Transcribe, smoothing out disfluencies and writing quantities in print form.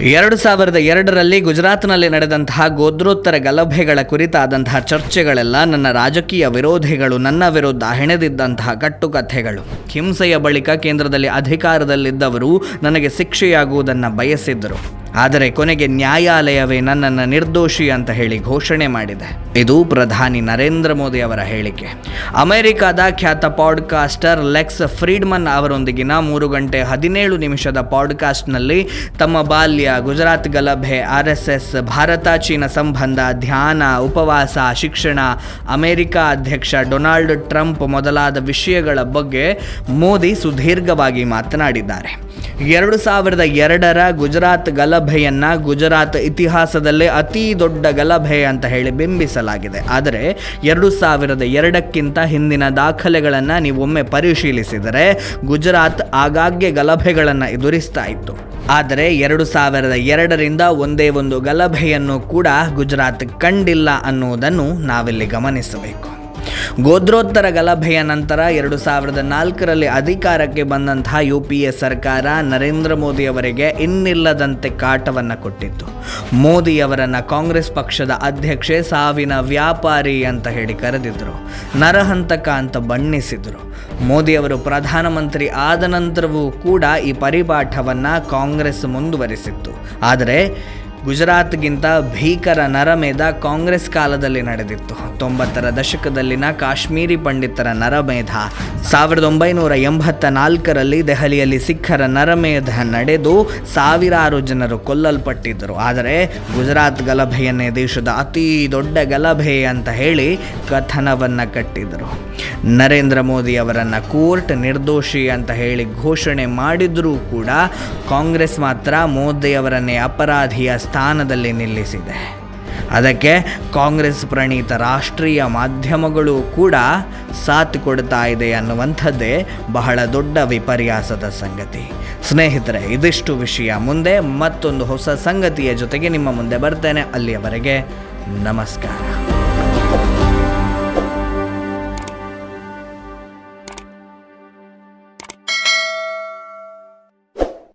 2002ರಲ್ಲಿ ಗುಜರಾತ್ನಲ್ಲಿ ನಡೆದಂತಹ ಗೋತ್ರೋತ್ತರ ಗಲಭೆಗಳ ಕುರಿತಾದಂತಹ ಚರ್ಚೆಗಳೆಲ್ಲ ನನ್ನ ರಾಜಕೀಯ ವಿರೋಧಿಗಳು ನನ್ನ ವಿರುದ್ಧ ಹೆಣೆದಿದ್ದಂತಹ ಕಟ್ಟುಕಥೆಗಳು. ಹಿಂಸೆಯ ಬಳಿಕ ಕೇಂದ್ರದಲ್ಲಿ ಅಧಿಕಾರದಲ್ಲಿದ್ದವರು ನನಗೆ ಶಿಕ್ಷೆಯಾಗುವುದನ್ನು ಬಯಸಿದ್ದರು. ಆದರೆ ಕೊನೆಗೆ ನ್ಯಾಯಾಲಯವೇ ನನ್ನನ್ನು ನಿರ್ದೋಷಿ ಅಂತ ಹೇಳಿ ಘೋಷಣೆ ಮಾಡಿದೆ. ಇದು ಪ್ರಧಾನಿ ನರೇಂದ್ರ ಮೋದಿ ಅವರ ಹೇಳಿಕೆ. ಅಮೆರಿಕದ ಖ್ಯಾತ ಪಾಡ್ಕಾಸ್ಟರ್ ಲೆಕ್ಸ್ ಫ್ರೀಡ್ಮನ್ ಅವರೊಂದಿಗಿನ 3 ಗಂಟೆ 17 ನಿಮಿಷದ ಪಾಡ್ಕಾಸ್ಟ್ನಲ್ಲಿ ತಮ್ಮ ಬಾಲ್ಯ, ಗುಜರಾತ್ ಗಲಭೆ, RSS, ಭಾರತ ಚೀನಾ ಸಂಬಂಧ, ಧ್ಯಾನ, ಉಪವಾಸ, ಶಿಕ್ಷಣ, ಅಮೆರಿಕ ಅಧ್ಯಕ್ಷ ಡೊನಾಲ್ಡ್ ಟ್ರಂಪ್ ಮೊದಲಾದ ವಿಷಯಗಳ ಬಗ್ಗೆ ಮೋದಿ ಸುದೀರ್ಘವಾಗಿ ಮಾತನಾಡಿದ್ದಾರೆ. 2002ರ ಗುಜರಾತ್ ಗಲಭೆಯನ್ನು ಗುಜರಾತ್ ಇತಿಹಾಸದಲ್ಲೇ ಅತಿ ದೊಡ್ಡ ಗಲಭೆ ಅಂತ ಹೇಳಿ ಬಿಂಬಿಸಲಾಗಿದೆ. ಆದರೆ 2002ಕ್ಕಿಂತ ಹಿಂದಿನ ದಾಖಲೆಗಳನ್ನು ನೀವೊಮ್ಮೆ ಪರಿಶೀಲಿಸಿದರೆ ಗುಜರಾತ್ ಆಗಾಗ್ಗೆ ಗಲಭೆಗಳನ್ನು ಎದುರಿಸ್ತಾ ಇತ್ತು. ಆದರೆ 2002ರಿಂದ ಒಂದೇ ಒಂದು ಗಲಭೆಯನ್ನು ಕೂಡ ಗುಜರಾತ್ ಕಂಡಿಲ್ಲ ಅನ್ನುವುದನ್ನು ನಾವಿಲ್ಲಿ ಗಮನಿಸಬೇಕು. ಗೋತ್ರೋತ್ತರ ಗಲಭೆಯ ನಂತರ 2004ರಲ್ಲಿ ಅಧಿಕಾರಕ್ಕೆ ಬಂದಂತಹ UPA ಸರ್ಕಾರ ನರೇಂದ್ರ ಮೋದಿ ಅವರಿಗೆ ಇನ್ನಿಲ್ಲದಂತೆ ಕಾಟವನ್ನು ಕೊಟ್ಟಿತ್ತು. ಮೋದಿಯವರನ್ನು ಕಾಂಗ್ರೆಸ್ ಪಕ್ಷದ ಅಧ್ಯಕ್ಷೆ ಸಾವಿನ ವ್ಯಾಪಾರಿ ಅಂತ ಹೇಳಿ ಕರೆದಿದ್ದರು, ನರಹಂತಕ ಅಂತ ಬಣ್ಣಿಸಿದರು. ಮೋದಿಯವರು ಪ್ರಧಾನಮಂತ್ರಿ ಆದ ನಂತರವೂ ಕೂಡ ಈ ಪರಿಪಾಠವನ್ನು ಕಾಂಗ್ರೆಸ್ ಮುಂದುವರಿಸಿತ್ತು. ಆದರೆ ಗುಜರಾತ್ಗಿಂತ ಭೀಕರ ನರಮೇಧ ಕಾಂಗ್ರೆಸ್ ಕಾಲದಲ್ಲಿ ನಡೆದಿತ್ತು. 90ರ ದಶಕದಲ್ಲಿನ ಕಾಶ್ಮೀರಿ ಪಂಡಿತರ ನರಮೇಧ, 1984ರಲ್ಲಿ ದೆಹಲಿಯಲ್ಲಿ ಸಿಖ್ಖರ ನರಮೇಧ ನಡೆದು ಸಾವಿರಾರು ಜನರು ಕೊಲ್ಲಲ್ಪಟ್ಟಿದ್ದರು. ಆದರೆ ಗುಜರಾತ್ ಗಲಭೆಯನ್ನೇ ದೇಶದ ಅತಿ ದೊಡ್ಡ ಗಲಭೆ ಅಂತ ಹೇಳಿ ಕಥನವನ್ನು ಕಟ್ಟಿದರು. ನರೇಂದ್ರ ಮೋದಿ ಅವರನ್ನು ಕೋರ್ಟ್ ನಿರ್ದೋಷಿ ಅಂತ ಹೇಳಿ ಘೋಷಣೆ ಮಾಡಿದರೂ ಕೂಡ ಕಾಂಗ್ರೆಸ್ ಮಾತ್ರ ಮೋದಿಯವರನ್ನೇ ಅಪರಾಧಿಯ ಸ್ಥಾನದಲ್ಲಿ ನಿಲ್ಲಿಸಿದೆ. ಅದಕ್ಕೆ ಕಾಂಗ್ರೆಸ್ ಪ್ರಣೀತ ರಾಷ್ಟ್ರೀಯ ಮಾಧ್ಯಮಗಳು ಕೂಡ ಸಾಥ್ ಕೊಡ್ತಾ ಇದೆ ಅನ್ನುವಂಥದ್ದೇ ಬಹಳ ದೊಡ್ಡ ವಿಪರ್ಯಾಸದ ಸಂಗತಿ. ಸ್ನೇಹಿತರೆ, ಇದಿಷ್ಟು ವಿಷಯ. ಮುಂದೆ ಮತ್ತೊಂದು ಹೊಸ ಸಂಗತಿಯ ಜೊತೆಗೆ ನಿಮ್ಮ ಮುಂದೆ ಬರ್ತೇನೆ. ಅಲ್ಲಿಯವರೆಗೆ ನಮಸ್ಕಾರ.